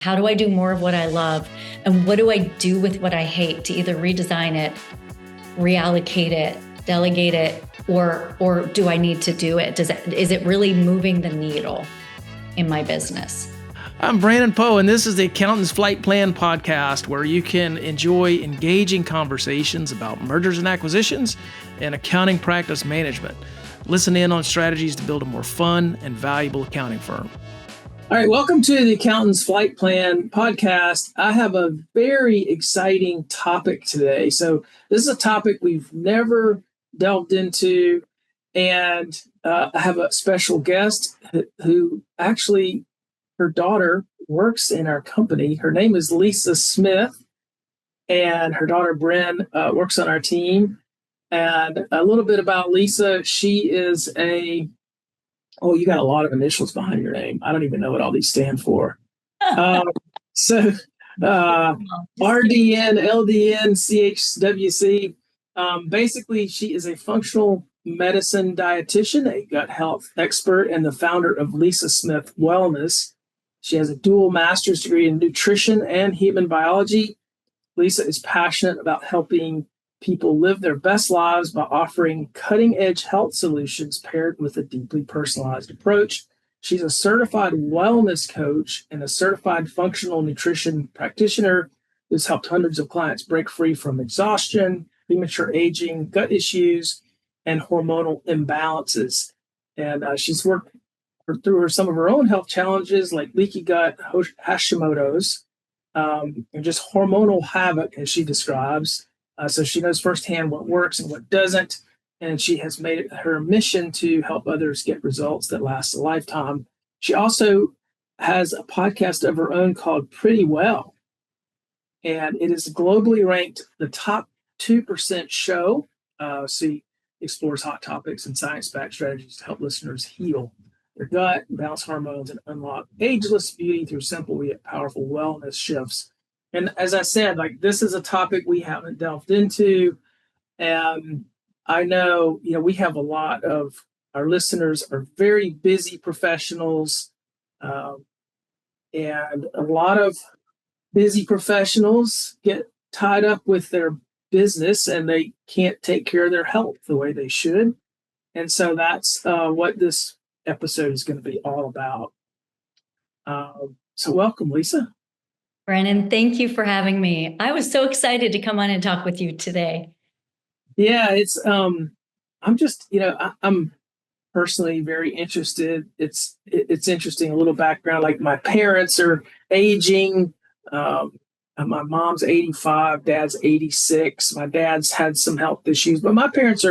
How do I do more of what I love? And what do I do with what I hate to either redesign it, reallocate it, delegate it, or do I need to do it? Is it really moving the needle in my business? I'm Brandon Poe, and this is the Accountant's Flight Plan podcast, where you can enjoy engaging conversations about mergers and acquisitions and accounting practice management. Listen in on strategies to build a more fun and valuable accounting firm. All right, welcome to the Accountant's Flight Plan podcast. I have a very exciting topic today. So this is a topic we've never delved into, and I have a special guest who actually, her daughter works in our company. Her name is Lisa Smith, and her daughter Bryn works on our team. And a little bit about Lisa. She is you got a lot of initials behind your name. I don't even know what all these stand for. RDN, LDN, CHWC. Basically, she is a functional medicine dietitian, a gut health expert, and the founder of Lisa Smith Wellness. She has a dual master's degree in nutrition and human biology. Lisa is passionate about helping people live their best lives by offering cutting-edge health solutions paired with a deeply personalized approach. She's a certified wellness coach and a certified functional nutrition practitioner who's helped hundreds of clients break free from exhaustion, premature aging, gut issues, and hormonal imbalances. And she's worked through some of her own health challenges like leaky gut, Hashimoto's, and just hormonal havoc, as she describes. So she knows firsthand what works and what doesn't, and she has made it her mission to help others get results that last a lifetime. She also has a podcast of her own called Pretty Well, and it is globally ranked the top 2% show. She explores hot topics and science-backed strategies to help listeners heal their gut, balance hormones, and unlock ageless beauty through simple yet powerful wellness shifts. And as I said, this is a topic we haven't delved into. And I know, we have a lot of our listeners are very busy professionals. And a lot of busy professionals get tied up with their business and they can't take care of their health the way they should. And so that's what this episode is going to be all about. So welcome, Lisa. Brandon, thank you for having me. I was so excited to come on and talk with you today. Yeah, it's I'm just, I'm personally very interested. It's interesting, a little background, like my parents are aging. My mom's 85, dad's 86. My dad's had some health issues, but my parents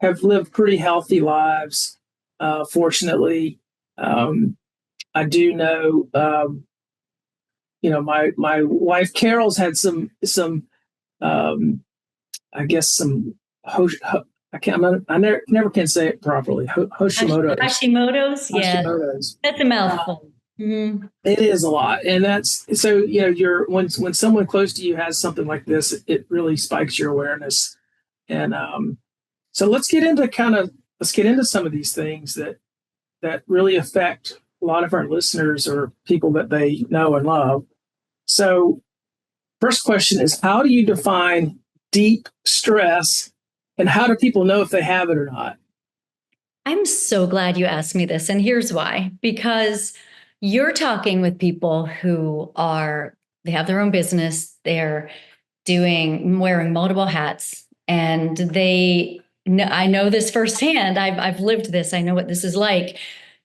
have lived pretty healthy lives. Fortunately, I do know my wife Carol's had some I guess some I never can say it properly. Hashimoto's, yeah. Hashimoto's. That's a mouthful. Mm-hmm. It is a lot, and that's so when someone close to you has something like this, it really spikes your awareness. And so let's get into some of these things that really affect a lot of our listeners or people that they know and love. So first question is, how do you define deep stress, and how do people know if they have it or not? I'm so glad you asked me this. And here's why. Because you're talking with people who they have their own business. They're wearing multiple hats, and I know this firsthand. I've lived this. I know what this is like.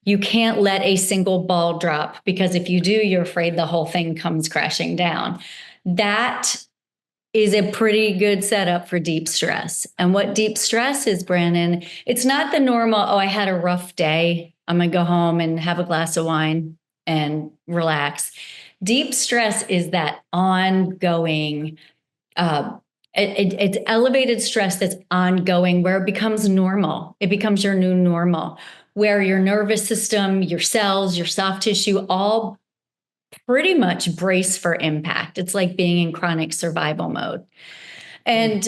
You can't let a single ball drop, because if you do, you're afraid the whole thing comes crashing down. That is a pretty good setup for deep stress. And what deep stress is, Brandon, it's not the normal, I had a rough day, I'm going to go home and have a glass of wine and relax. Deep stress is that ongoing, it's elevated stress that's ongoing, where it becomes normal. It becomes your new normal, where your nervous system, your cells, your soft tissue, all pretty much brace for impact. It's like being in chronic survival mode. And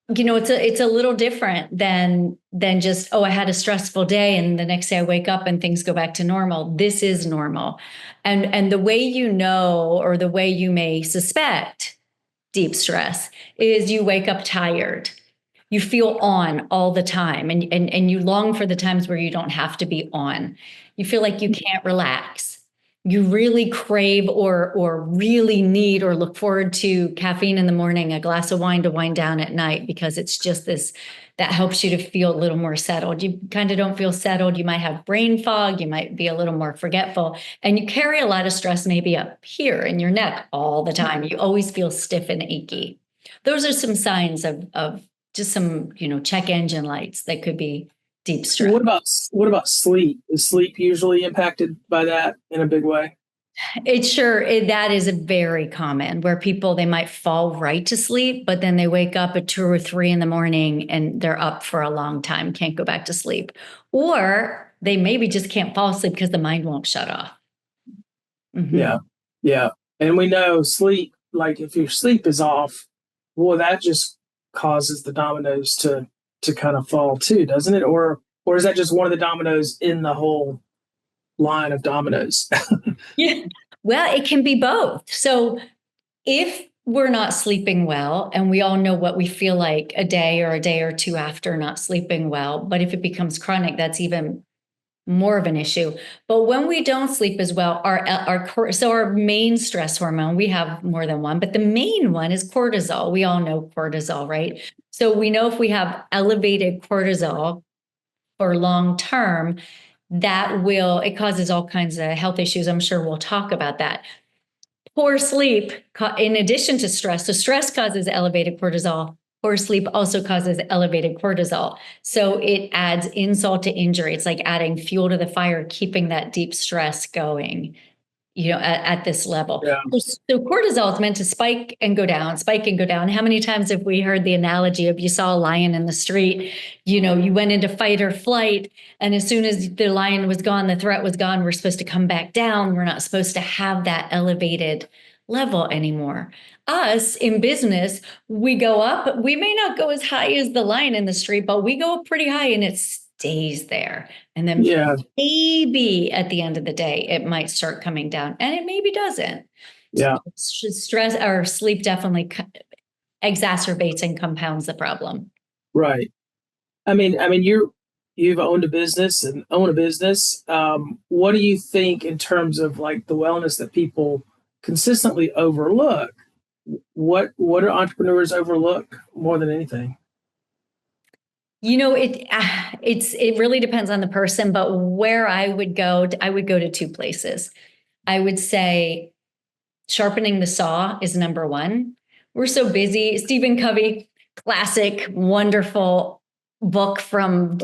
it's a little different than just, oh, I had a stressful day and the next day I wake up and things go back to normal. This is normal. And the way or the way you may suspect deep stress is you wake up tired. You feel on all the time, and you long for the times where you don't have to be on. You feel like you can't relax. You really crave or really need or look forward to caffeine in the morning, a glass of wine to wind down at night, because it's just this that helps you to feel a little more settled. You kind of don't feel settled. You might have brain fog. You might be a little more forgetful, and you carry a lot of stress maybe up here in your neck all the time. You always feel stiff and achy. Those are some signs of just some, check engine lights that could be deep stress. What about sleep? Is sleep usually impacted by that in a big way? That is a very common where they might fall right to sleep, but then they wake up at 2 or 3 in the morning and they're up for a long time, can't go back to sleep. Or they maybe just can't fall asleep because the mind won't shut off. Mm-hmm. Yeah. Yeah. And we know sleep, like if your sleep is off, well, that just causes the dominoes to kind of fall too, doesn't it? Or is that just one of the dominoes in the whole line of dominoes? Yeah. Well, it can be both. So if we're not sleeping well, and we all know what we feel like a day or 2 after not sleeping well, but if it becomes chronic, that's even more of an issue. But when we don't sleep as well, our main stress hormone, we have more than one, but the main one is cortisol. We all know cortisol, right? So we know if we have elevated cortisol for long term, it causes all kinds of health issues. I'm sure we'll talk about that. Poor sleep, in addition to stress, so stress causes elevated cortisol. Poor sleep also causes elevated cortisol. So it adds insult to injury. It's like adding fuel to the fire, keeping that deep stress going, at this level. Yeah. So cortisol is meant to spike and go down, spike and go down. How many times have we heard the analogy of you saw a lion in the street, you went into fight or flight, and as soon as the lion was gone, the threat was gone, we're supposed to come back down. We're not supposed to have that elevated level anymore. Us in business, we go up. We may not go as high as the lion in the street, but we go up pretty high and it stays there. And then maybe at the end of the day, it might start coming down, and it maybe doesn't. Yeah. So stress or sleep definitely exacerbates and compounds the problem. Right. I mean, you've owned a business and own a business. What do you think in terms of like the wellness that people consistently overlook? What do entrepreneurs overlook more than anything? It really depends on the person, but where I would go to 2 places. I would say sharpening the saw is number 1. We're so busy. Stephen Covey, classic, wonderful book from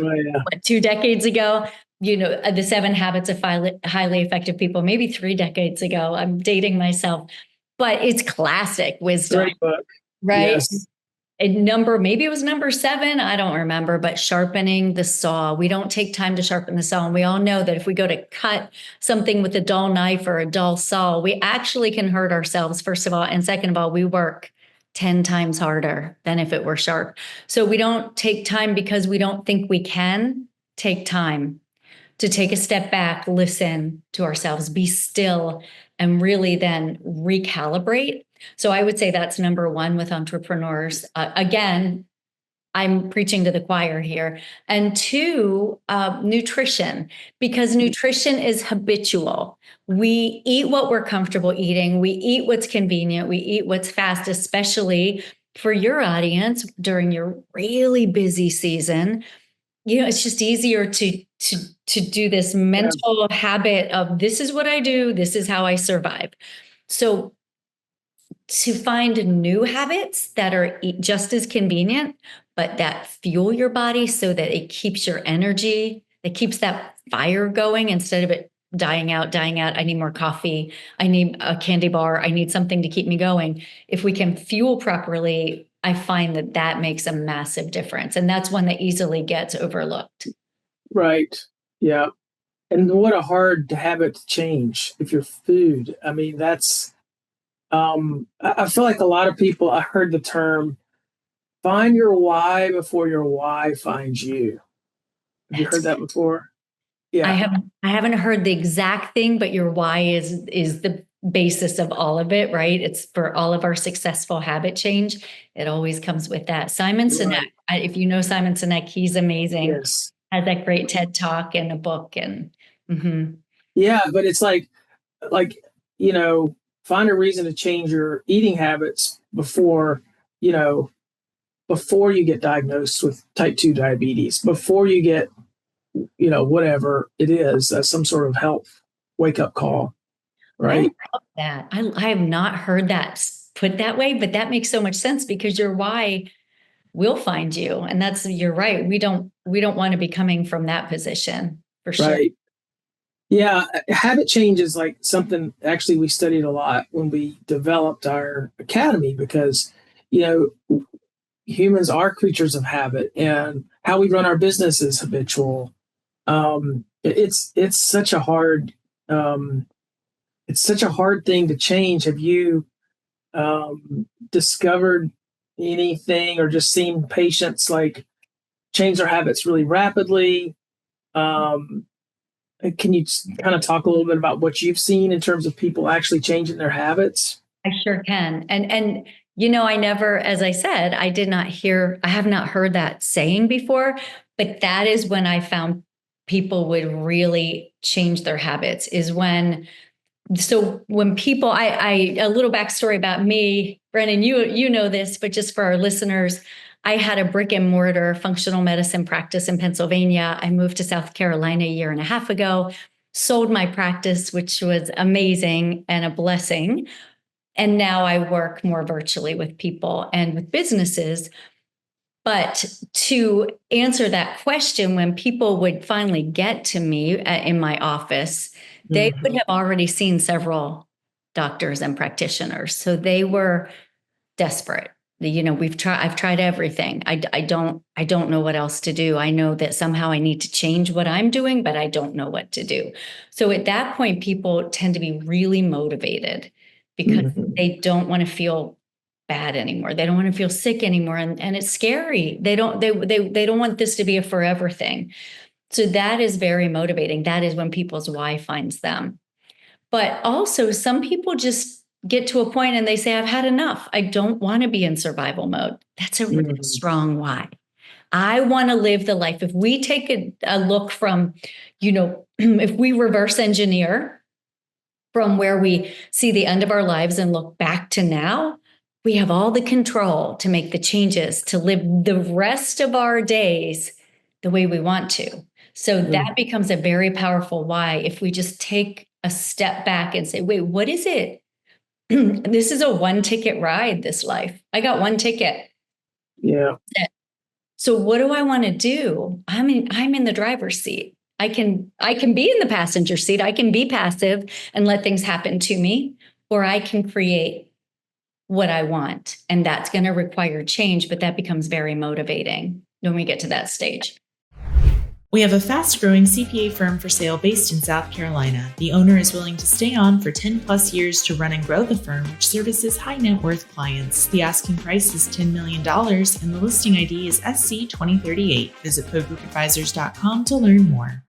2 decades ago. The 7 Habits of Highly Effective People, maybe 3 decades ago. I'm dating myself, but it's classic wisdom. Great book. Right? Yes. Maybe it was number 7, I don't remember, but sharpening the saw. We don't take time to sharpen the saw. And we all know that if we go to cut something with a dull knife or a dull saw, we actually can hurt ourselves, first of all. And second of all, we work 10 times harder than if it were sharp. So we don't take time because we don't think we can take time to take a step back, listen to ourselves, be still, and really then recalibrate. So I would say that's number 1 with entrepreneurs. Again, I'm preaching to the choir here. And 2, nutrition, because nutrition is habitual. We eat what we're comfortable eating. We eat what's convenient. We eat what's fast, especially for your audience during your really busy season. It's just easier to do this mental habit of this is what I do. This is how I survive. So to find new habits that are just as convenient, but that fuel your body so that it keeps your energy, that keeps that fire going instead of it dying out. I need more coffee. I need a candy bar. I need something to keep me going. If we can fuel properly, I find that makes a massive difference. And that's one that easily gets overlooked. Right. Yeah. And what a hard habit to change if your food. I mean, that's, I feel like a lot of people, I heard the term find your why before your why finds you. Have you That's heard that before? I Yeah. haven't heard the exact thing, but your why is the basis of all of it, right? It's for all of our successful habit change. It always comes with that. Simon Sinek, Right. if you know Simon Sinek, he's amazing. Yes. Has that great TED talk and a book and mhm. Yeah, but it's like, you know, find a reason to change your eating habits before, you know, before you get diagnosed with type 2 diabetes, before you get, whatever it is, some sort of health wake up call, I right? love that. I have not heard that put that way, but that makes so much sense because your why will find you. And that's, you're right. We don't want to be coming from that position for sure. Right. Yeah. Habit change is like something actually we studied a lot when we developed our academy because, humans are creatures of habit and how we run our business is habitual. It's such a hard um, it's such a hard thing to change. Have you discovered anything or just seen patients like change their habits really rapidly? Um, can you kind of talk a little bit about what you've seen in terms of people actually changing their habits? I sure can. And I never, as I said, I have not heard that saying before, but that is when I found people would really change their habits is when people, a little backstory about me, Brennan, you know this, but just for our listeners, I had a brick and mortar functional medicine practice in Pennsylvania. I moved to South Carolina a year and a half ago, sold my practice, which was amazing and a blessing. And now I work more virtually with people and with businesses. But to answer that question, when people would finally get to me in my office, they would Mm-hmm. have already seen several doctors and practitioners. So they were desperate. I've tried everything. I don't know what else to do. I know that somehow I need to change what I'm doing, but I don't know what to do. So at that point, people tend to be really motivated because Mm-hmm. they don't want to feel bad anymore. They don't want to feel sick anymore. And it's scary. They don't want this to be a forever thing. So that is very motivating. That is when people's why finds them. But also, some people just get to a point and they say, I've had enough. I don't want to be in survival mode. That's a really Mm-hmm. strong why. I want to live the life. If we take a look from, if we reverse engineer from where we see the end of our lives and look back to now, we have all the control to make the changes, to live the rest of our days the way we want to. So that becomes a very powerful why if we just take a step back and say, wait, what is it? This is a one ticket ride, this life. I got one ticket. Yeah. So what do I want to do? I'm in the driver's seat. I can be in the passenger seat. I can be passive and let things happen to me, or I can create what I want. And that's going to require change, but that becomes very motivating when we get to that stage. We have a fast-growing CPA firm for sale based in South Carolina. The owner is willing to stay on for 10 plus years to run and grow the firm, which services high net worth clients. The asking price is $10 million and the listing ID is SC2038. Visit PodGroupAdvisors.com to learn more.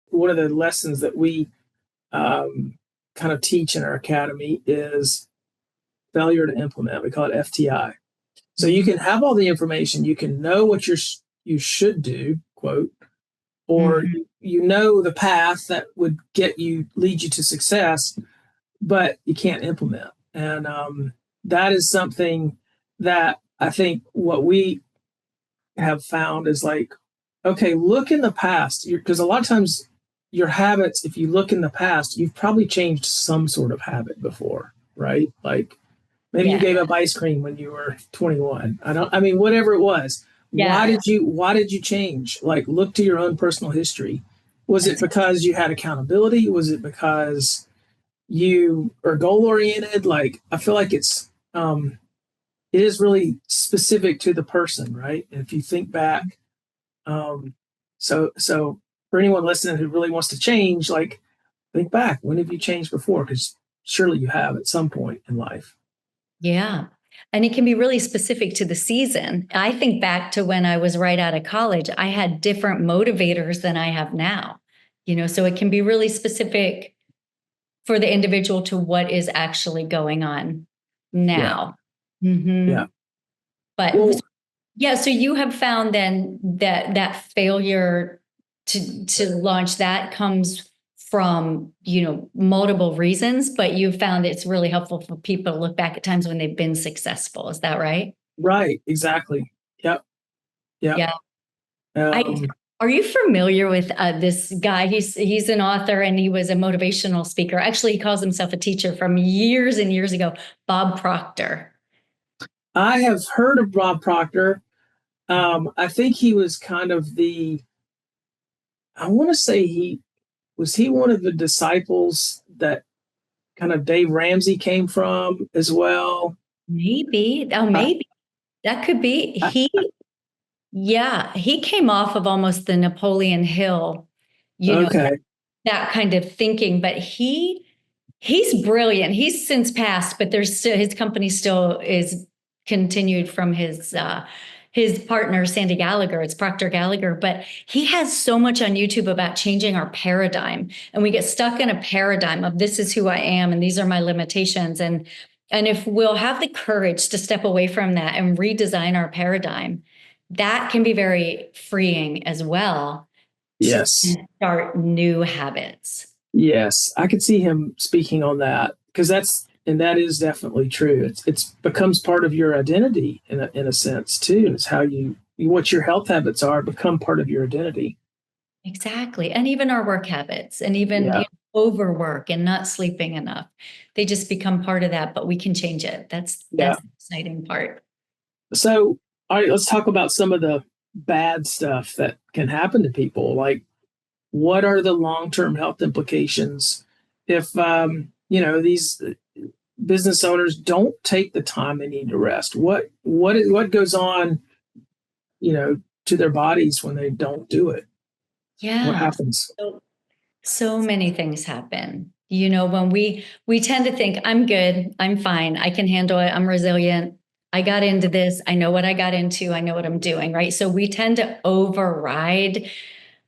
One of the lessons that we kind of teach in our academy is failure to implement. We call it FTI. So you can have all the information, you can know what you should do, quote, or you know the path that would lead you to success, but you can't implement. And that is something that I think what we have found is like, okay, look in the past, because a lot of times your habits, if you look in the past, you've probably changed some sort of habit before, right? Like maybe you gave up ice cream when you were 21. Whatever it was. Yeah. Why did you change? Like look to your own personal history. Was it because you had accountability? Was it because you are goal oriented? Like I feel like it is really specific to the person, right? And if you think back, so for anyone listening who really wants to change, like think back, when have you changed before? Because surely you have at some point in life. Yeah. And it can be really specific to the season. I think back to when I was right out of college, I had different motivators than I have now. So it can be really specific for the individual to what is actually going on now. Yeah. But Well, yeah, so you have found then that failure to launch that comes from, multiple reasons, but you've found it's really helpful for people to look back at times when they've been successful. Is that right? right. Exactly. Yep. Yep. Yeah. Um, Are you familiar with this guy? He's an author and he was a motivational speaker. Actually, he calls himself a teacher from years and years ago, Bob Proctor. I have heard of Bob Proctor. I think he was kind of I want to say he one of the disciples that kind of Dave Ramsey came from as well. Maybe. Oh, maybe. That could be. He came off of almost the Napoleon Hill, Okay. that kind of thinking, but he's brilliant. He's since passed, but there's still, his company still is continued from his partner, Sandy Gallagher. It's Proctor Gallagher, but he has so much on YouTube about changing our paradigm. And we get stuck in a paradigm of this is who I am and these are my limitations. And if we'll have the courage to step away from that and redesign our paradigm, that can be very freeing as well. Yes. Start new habits. Yes. I could see him speaking on that because that is definitely true. It's becomes part of your identity in a sense too. It's how what your health habits are become part of your identity. Exactly. And even our work habits and even overwork and not sleeping enough. They just become part of that, but we can change it. That's the exciting part. So, all right, let's talk about some of the bad stuff that can happen to people. Like, what are the long-term health implications if these business owners don't take the time they need to rest? What goes on, to their bodies when they don't do it? Yeah. What happens? So many things happen. When we tend to think, I'm good, I'm fine, I can handle it, I'm resilient, I got into this, I know what I got into, I know what I'm doing, right? So we tend to override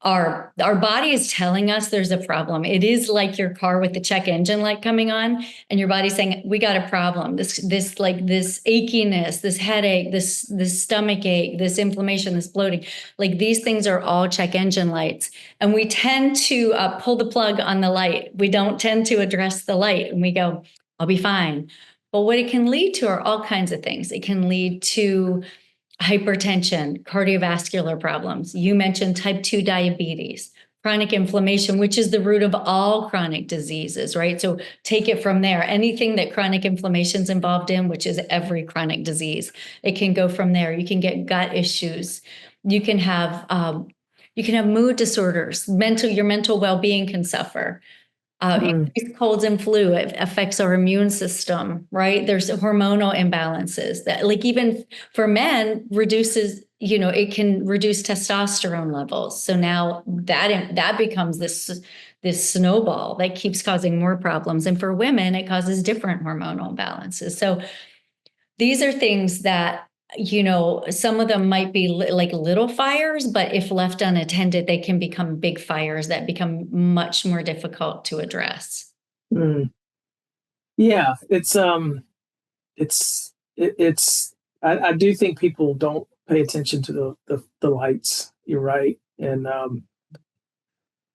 our body is telling us there's a problem. It is like your car with the check engine light coming on and your body's saying, we got a problem. This achiness, this headache, this stomach ache, this inflammation, this bloating, like these things are all check engine lights. And we tend to pull the plug on the light. We don't tend to address the light and we go, I'll be fine. But what it can lead to are all kinds of things. It can lead to hypertension, cardiovascular problems. You mentioned type 2 diabetes, chronic inflammation, which is the root of all chronic diseases, right? So take it from there. Anything that chronic inflammation is involved in, which is every chronic disease, it can go from there. You can get gut issues. You can have mood disorders. Your mental well-being can suffer. Increased colds and flu, it affects our immune system, right? There's hormonal imbalances that, like, even for men, reduces, it can reduce testosterone levels. So now that becomes this snowball that keeps causing more problems. And for women, it causes different hormonal imbalances. So these are things that, some of them might be like little fires, but if left unattended, they can become big fires that become much more difficult to address. Yeah, I do think people don't pay attention to the lights. You're right. And,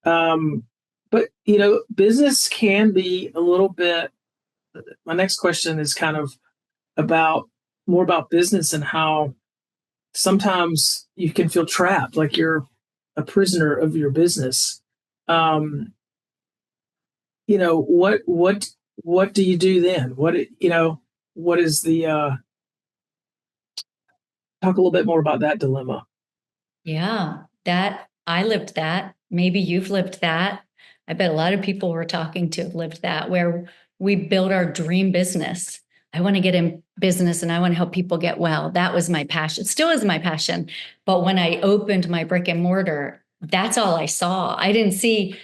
but business can be a little bit, my next question is kind of more about business and how sometimes you can feel trapped, like you're a prisoner of your business. What do you do then? What is talk a little bit more about that dilemma. Yeah, that I lived that. Maybe you've lived that. I bet a lot of people we're talking to have lived that, where we build our dream business. I want to get in business and I want to help people get well. That was my passion. It still is my passion. But when I opened my brick and mortar, that's all I saw. I didn't see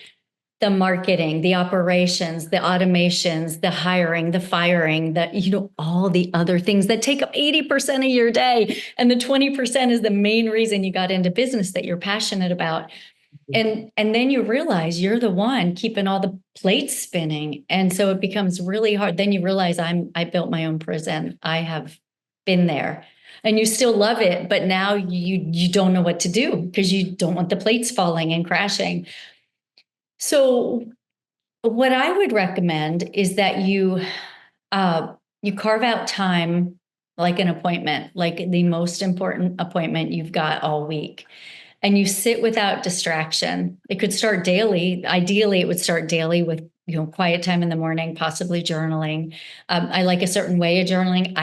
the marketing, the operations, the automations, the hiring, the firing, all the other things that take up 80% of your day. And the 20% is the main reason you got into business that you're passionate about. And then you realize you're the one keeping all the plates spinning. And so it becomes really hard. Then you realize I built my own prison. I have been there. And you still love it, but now you don't know what to do because you don't want the plates falling and crashing. So what I would recommend is that you carve out time, like an appointment, like the most important appointment you've got all week. And you sit without distraction. It could start daily. Ideally, it would start daily with quiet time in the morning, possibly journaling. I like a certain way of journaling.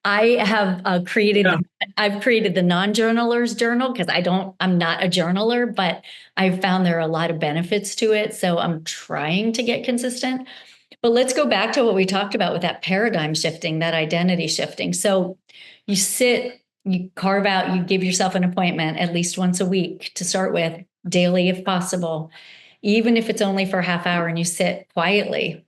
I have created. Yeah. I've created the non-journaler's journal because I'm not a journaler, but I've found there are a lot of benefits to it. So I'm trying to get consistent. But let's go back to what we talked about with that paradigm shifting, that identity shifting. So you sit. You carve out, you give yourself an appointment at least once a week to start with, daily if possible, even if it's only for a half hour, and you sit quietly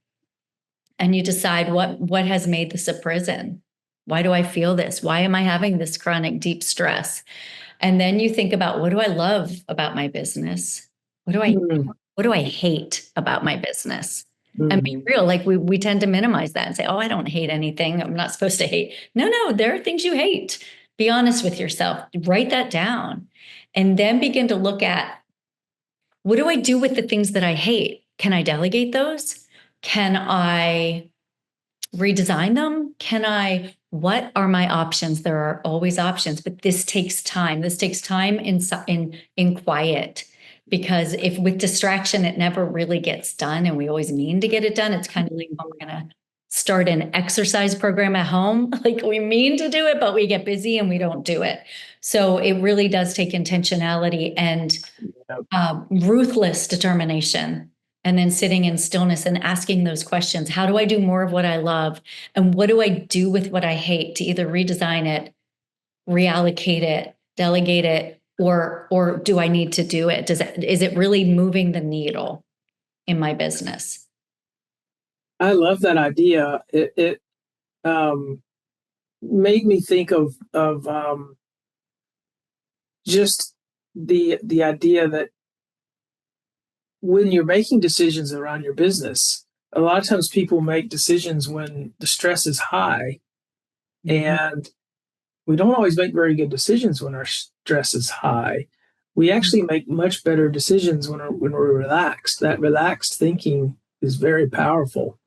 and you decide what has made this a prison. Why do I feel this? Why am I having this chronic deep stress? And then you think about, what do I love about my business? What do I hate about my business? And be real. Like we tend to minimize that and say, oh, I don't hate anything. I'm not supposed to hate. No, there are things you hate. Be honest with yourself. Write that down. And then begin to look at, what do I do with the things that I hate? Can I delegate those? Can I redesign them? What are my options? There are always options, but this takes time. This takes time in quiet. Because if with distraction, it never really gets done, and we always mean to get it done. It's kind of like when we're going to start an exercise program at home. Like we mean to do it, but we get busy and we don't do it. So it really does take intentionality and ruthless determination. And then sitting in stillness and asking those questions. How do I do more of what I love? And what do I do with what I hate to either redesign it, reallocate it, delegate it, or do I need to do it? Is it really moving the needle in my business? I love that idea. It made me think of just the idea that when you're making decisions around your business, a lot of times people make decisions when the stress is high, and we don't always make very good decisions when our stress is high. We actually make much better decisions when we're relaxed. That relaxed thinking is very powerful.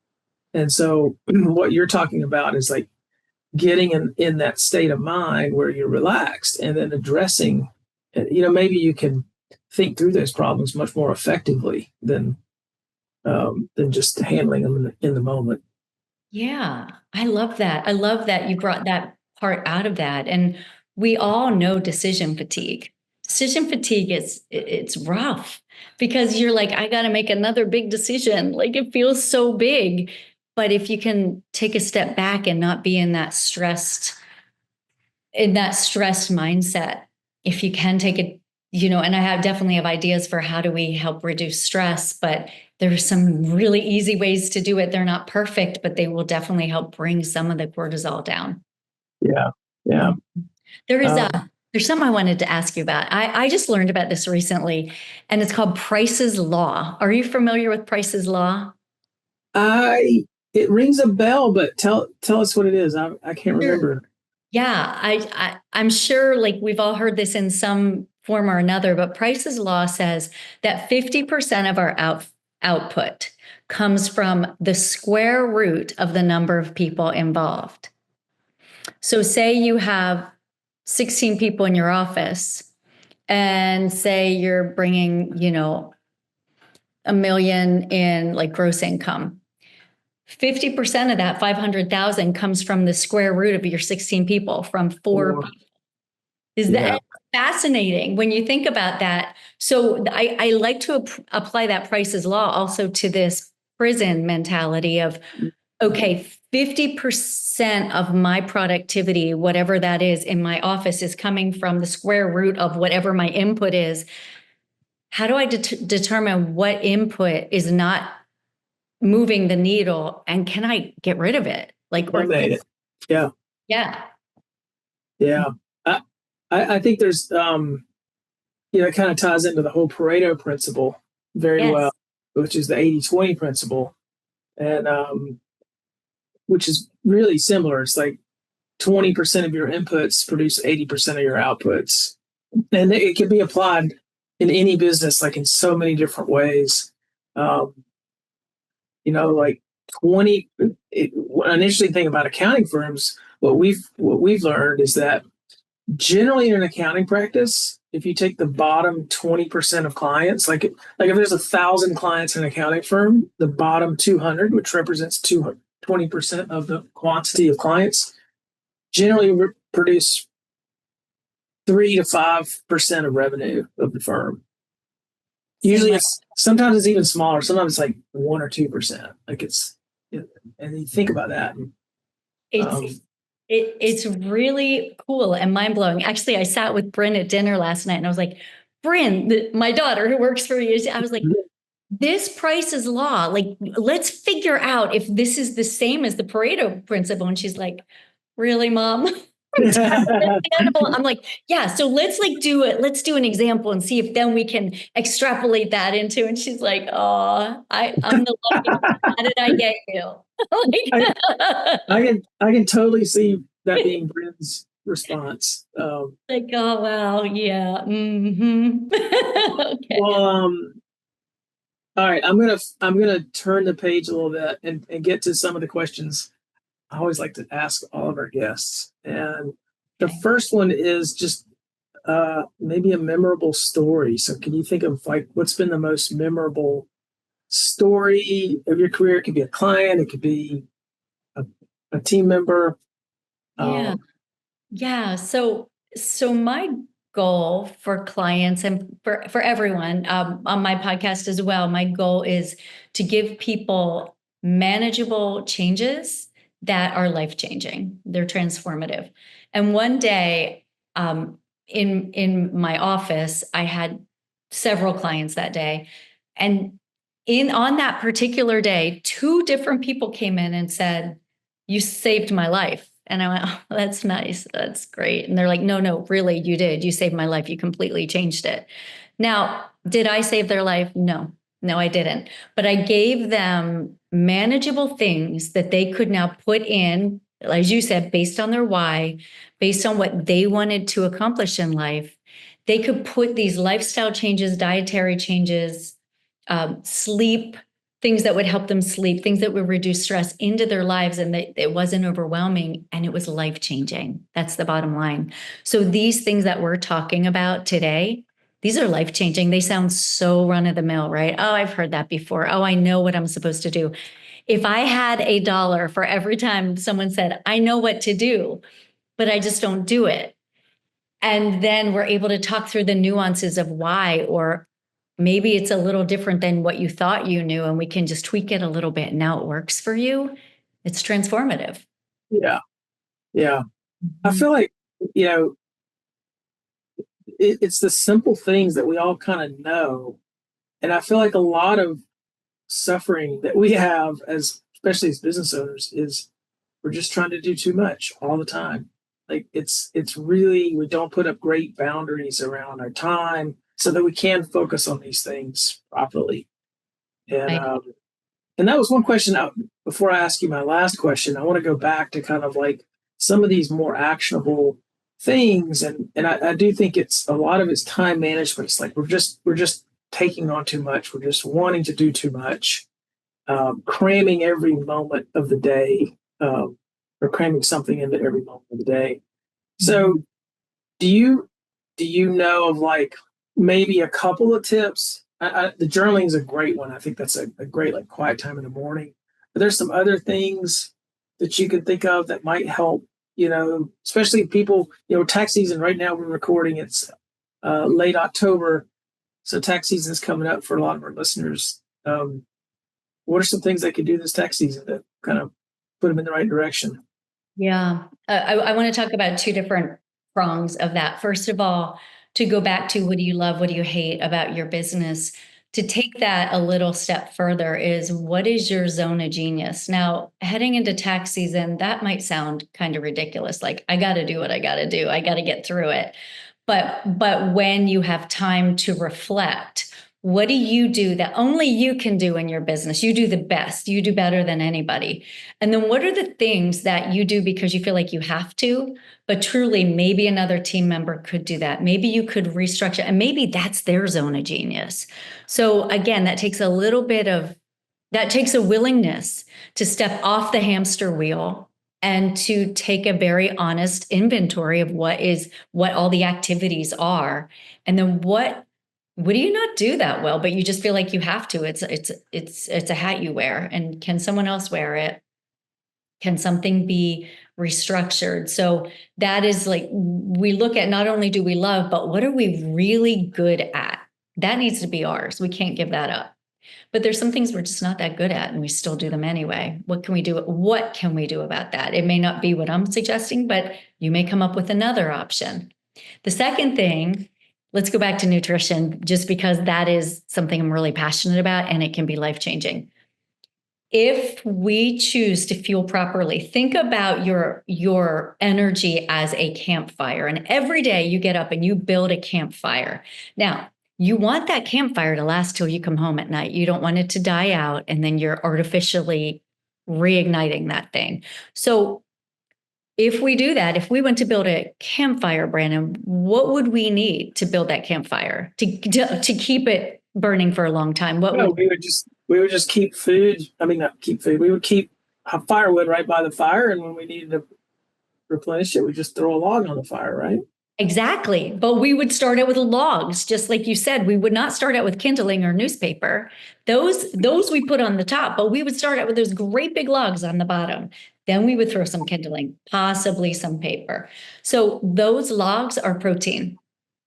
And so what you're talking about is like getting in that state of mind where you're relaxed, and then addressing, maybe you can think through those problems much more effectively than just handling them in the moment. Yeah, I love that. I love that you brought that part out of that. And we all know decision fatigue. Decision fatigue it's rough because you're like, I got to make another big decision. Like it feels so big. But if you can take a step back and not be in that stressed mindset, if you can take it, and I definitely have ideas for how do we help reduce stress, but there's some really easy ways to do it. They're not perfect, but they will definitely help bring some of the cortisol down. Yeah. Yeah. There's something I wanted to ask you about. I just learned about this recently, and it's called Price's Law. Are you familiar with Price's Law? It rings a bell, but tell us what it is. I can't remember. Yeah, I'm sure like we've all heard this in some form or another, but Price's Law says that 50% of our output comes from the square root of the number of people involved. So say you have 16 people in your office, and say you're bringing, $1 million in like gross income. 50% of that 500,000 comes from the square root of your 16 people, from four people. Is that fascinating when you think about that? So I like to apply that Price's Law also to this prison mentality of, okay, 50% of my productivity, whatever that is in my office, is coming from the square root of whatever my input is. how do I determine what input is not moving the needle, and can I get rid of it? Like, or Eliminate it. Yeah. yeah, Yeah. I think there's, it kind of ties into the whole Pareto principle very yes, well, which is the 80-20 principle. And, which is really similar. It's like 20% of your inputs produce 80% of your outputs. And it can be applied in any business, like in so many different ways. Like an interesting thing about accounting firms, what we've learned is that generally in an accounting practice, if you take the bottom 20% of clients, like if there's 1,000 clients in an accounting firm, the bottom 200, which represents 20% of the quantity of clients, generally produce 3 to 5% of revenue of the firm. Usually sometimes it's even smaller. Sometimes it's like 1 or 2%. And you think about that. It's really cool and mind blowing. Actually, I sat with Bryn at dinner last night and I was like, Bryn, my daughter who works for you, I was like, this price is law. Like, let's figure out if this is the same as the Pareto principle. And she's like, really, Mom? I'm like, yeah, so let's do it. Let's do an example and see if then we can extrapolate that into. And she's like, oh, I'm the lucky one. How did I get you? I can totally see that being Bryn's response. Like, oh wow, yeah. Mm-hmm. Okay. Well, all right, I'm gonna turn the page a little bit and get to some of the questions I always like to ask all of our guests. And the first one is just maybe a memorable story. So can you think of like what's been the most memorable story of your career? It could be a client, it could be a team member. Yeah. Yeah. So my goal for clients and for everyone on my podcast as well, my goal is to give people manageable changes that are life-changing. They're transformative. And one day in my office, I had several clients that day. And on that particular day, 2 different people came in and said, you saved my life. And I went, oh, that's nice. That's great. And they're like, no, really, you did. You saved my life. You completely changed it. Now, did I save their life? No, I didn't. But I gave them manageable things that they could now put in, as you said, based on their why, based on what they wanted to accomplish in life. They could put these lifestyle changes, dietary changes, sleep, things that would help them sleep, things that would reduce stress into their lives, and that it wasn't overwhelming and it was life-changing. That's the bottom line. So these things that we're talking about today, these are life-changing. They sound so run-of-the-mill, right? Oh, I've heard that before. Oh, I know what I'm supposed to do. If I had $1 for every time someone said, I know what to do, but I just don't do it. And then we're able to talk through the nuances of why, or maybe it's a little different than what you thought you knew, and we can just tweak it a little bit. And now it works for you. It's transformative. Yeah. I feel like, it's the simple things that we all kind of know. And I feel like a lot of suffering that we have especially as business owners, is we're just trying to do too much all the time. Like it's really, we don't put up great boundaries around our time so that we can focus on these things properly. And and that was one question. Before I ask you my last question, I want to go back to kind of like some of these more actionable things. And I do think a lot of it's time management. It's like we're just taking on too much. We're just wanting to do too much, cramming every moment of the day, or cramming something into every moment of the day. So do you know of like maybe a couple of tips? The journaling is a great one. I think that's a great like quiet time in the morning. But there's some other things that you could think of that might help, especially people, tax season right now we're recording, it's late October. So tax season is coming up for a lot of our listeners. What are some things they could do this tax season that kind of put them in the right direction? Yeah. I want to talk about 2 different prongs of that. First of all, to go back to what do you love, what do you hate about your business, to take that a little step further is what is your zone of genius? Now, heading into tax season, that might sound kind of ridiculous. Like, I got to do what I got to do. I got to get through it. But when you have time to reflect, what do you do that only you can do in your business? You do the best. You do better than anybody. And then what are the things that you do because you feel like you have to, but truly maybe another team member could do that. Maybe you could restructure, and maybe that's their zone of genius. So again, that takes a willingness to step off the hamster wheel and to take a very honest inventory of what all the activities are. And then what do you not do that well, but you just feel like you have to? It's a hat you wear. And can someone else wear it? Can something be restructured? So that is like, we look at not only do we love, but what are we really good at? That needs to be ours. We can't give that up. But there's some things we're just not that good at, and we still do them anyway. What can we do? What can we do about that? It may not be what I'm suggesting, but you may come up with another option. The second thing, let's go back to nutrition, just because that is something I'm really passionate about, and it can be life-changing. If we choose to fuel properly, think about your energy as a campfire. And every day you get up and you build a campfire. Now, you want that campfire to last till you come home at night. You don't want it to die out, and then you're artificially reigniting that thing. So if we do that, if we went to build a campfire, Brandon, what would we need to build that campfire to keep it burning for a long time? We would just keep food. I mean, not keep food. We would keep firewood right by the fire, and when we needed to replenish it, we just throw a log on the fire, right? Exactly. But we would start out with logs, just like you said. We would not start out with kindling or newspaper. Those we put on the top, but we would start out with those great big logs on the bottom. Then we would throw some kindling, possibly some paper. So those logs are protein.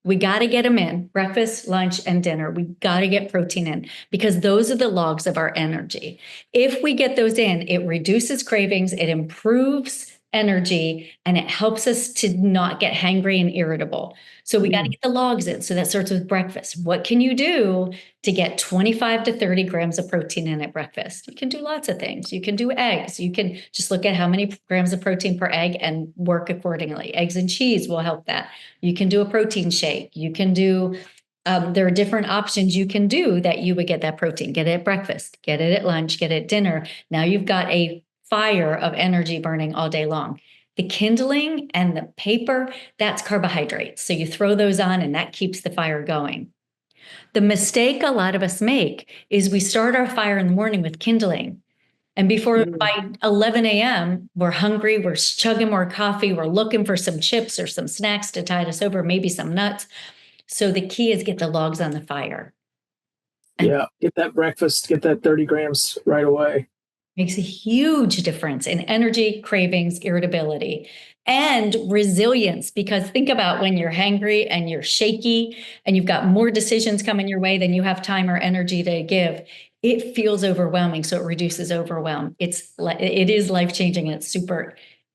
We got to get them in breakfast, lunch, and dinner. We got to get protein in because those are the logs of our energy. If we get those in, it reduces cravings, it improves energy, and it helps us to not get hangry and irritable. So we got to get the logs in. So that starts with breakfast. What can you do to get 25 to 30 grams of protein in at breakfast? You can do lots of things. You can do eggs. You can just look at how many grams of protein per egg and work accordingly. Eggs and cheese will help that. You can do a protein shake. You can do, there are different options you can do that you would get that protein. Get it at breakfast, get it at lunch, get it at dinner. Now you've got a fire of energy burning all day long. The kindling and the paper, that's carbohydrates. So you throw those on and that keeps the fire going. The mistake a lot of us make is we start our fire in the morning with kindling. And by 11 a.m., we're hungry, we're chugging more coffee, we're looking for some chips or some snacks to tide us over, maybe some nuts. So the key is get the logs on the fire. Yeah, get that breakfast, get that 30 grams right away. Makes a huge difference in energy, cravings, irritability, and resilience. Because think about when you're hangry and you're shaky and you've got more decisions coming your way than you have time or energy to give. It feels overwhelming. So it reduces overwhelm. It is life-changing, and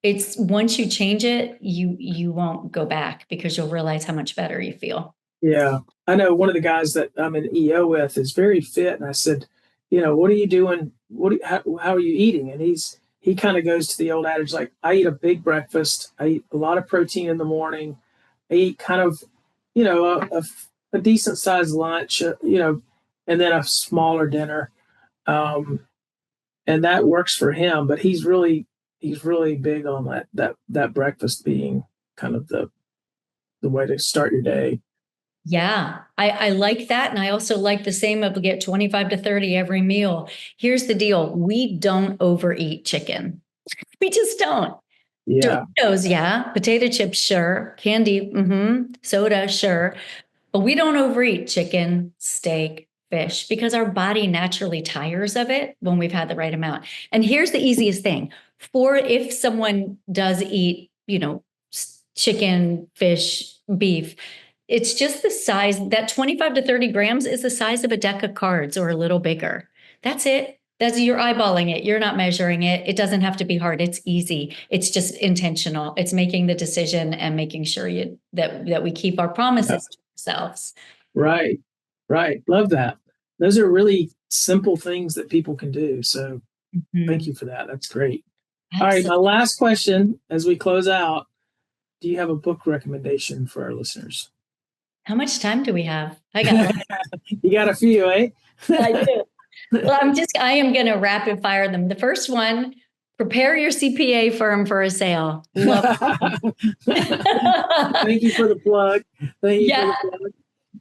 it's once you change it, you won't go back because you'll realize how much better you feel. Yeah. I know one of the guys that I'm an EO with is very fit. And I said, what are you doing? How are you eating? And he kind of goes to the old adage, like, I eat a big breakfast. I eat a lot of protein in the morning. I eat kind of, a decent sized lunch, and then a smaller dinner. And that works for him, but he's really big on that breakfast being kind of the way to start your day. Yeah, I like that. And I also like the same of get 25 to 30 every meal. Here's the deal. We don't overeat chicken. We just don't. Yeah. Doritos, yeah. Potato chips, sure. Candy, soda, sure. But we don't overeat chicken, steak, fish, because our body naturally tires of it when we've had the right amount. And here's the easiest thing. If someone does eat, chicken, fish, beef, it's just the size. That 25 to 30 grams is the size of a deck of cards or a little bigger. That's it. You're eyeballing it. You're not measuring it. It doesn't have to be hard. It's easy. It's just intentional. It's making the decision and making sure that we keep our promises to themselves. Right. Right. Love that. Those are really simple things that people can do. So thank you for that. That's great. All right. My last question as we close out. Do you have a book recommendation for our listeners? How much time do we have? I got You got a few, eh? I do. Well, I am going to rapid fire them. The first one, prepare your CPA firm for a sale. Love Thank you for the plug. Thank you for the plug.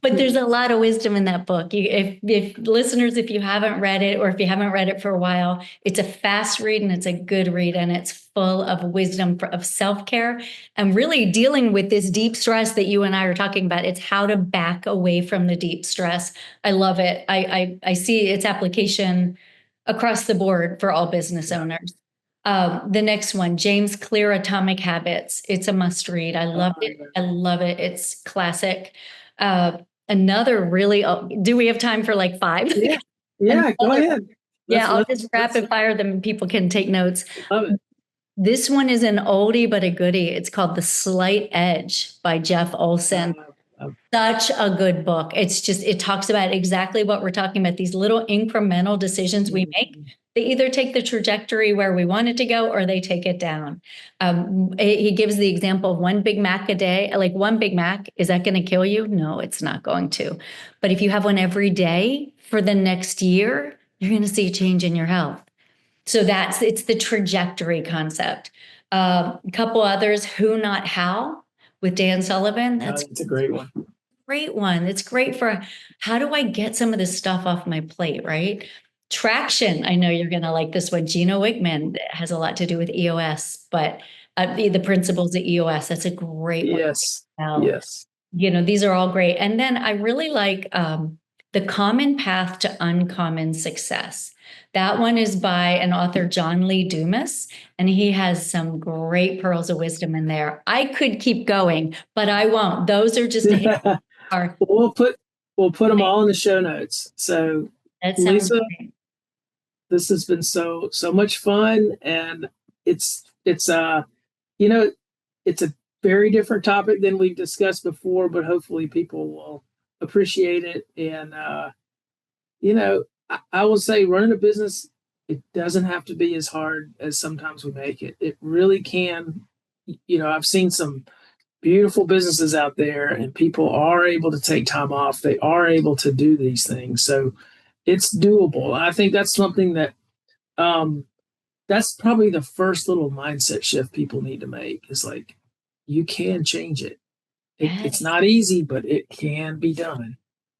But there's a lot of wisdom in that book. If listeners, if you haven't read it, or if you haven't read it for a while, it's a fast read and it's a good read, and it's full of wisdom of self-care and really dealing with this deep stress that you and I are talking about. It's how to back away from the deep stress. I love it. I see its application across the board for all business owners. The next one, James Clear, Atomic Habits. It's a must read. I love it. I love it. It's classic. Another really, do we have time for like 5? Yeah, go ahead. I'll just rapid fire them and people can take notes. Love it. This one is an oldie but a goodie. It's called The Slight Edge by Jeff Olson. Such a good book. It talks about exactly what we're talking about. These little incremental decisions we make. They either take the trajectory where we want it to go, or they take it down. He gives the example of 1 Big Mac a day. Like 1 Big Mac, is that going to kill you? No, it's not going to. But if you have one every day for the next year, you're going to see a change in your health. So it's the trajectory concept. A couple others, Who Not How with Dan Sullivan. That's a great one. Great one. It's great for how do I get some of this stuff off my plate, right? Traction. I know you're going to like this one. Gino Wickman. It has a lot to do with EOS, but the principles of EOS. That's a great one. Yes. These are all great. And then I really like The Common Path to Uncommon Success. That one is by an author, John Lee Dumas, and he has some great pearls of wisdom in there. I could keep going, but I won't. Those are just We'll put them all in the show notes. So Lisa, this has been so much fun, and it's a very different topic than we've discussed before, but hopefully people will appreciate it. And I will say, running a business, it doesn't have to be as hard as sometimes we make it. It really can. I've seen some beautiful businesses out there, and people are able to take time off. They are able to do these things. So it's doable. I think that's something that that's probably the first little mindset shift people need to make, is like, you can change it. It's not easy, but it can be done.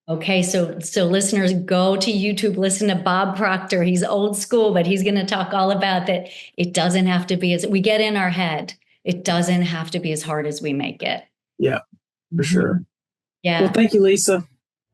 Okay, so listeners, go to YouTube, listen to Bob Proctor. He's old school, but he's going to talk all about that. It doesn't have to be we get in our head. It doesn't have to be as hard as we make it. Yeah, for sure. Yeah. Well, thank you, Lisa.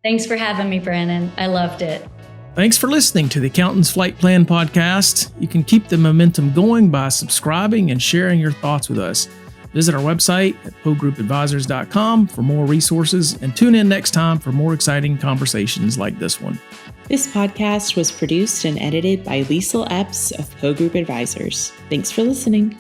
Thanks for having me, Brandon. I loved it. Thanks for listening to the Accountant's Flight Plan podcast. You can keep the momentum going by subscribing and sharing your thoughts with us. Visit our website at pogroupadvisors.com for more resources, and tune in next time for more exciting conversations like this one. This podcast was produced and edited by Liesl Epps of Poe Group Advisors. Thanks for listening.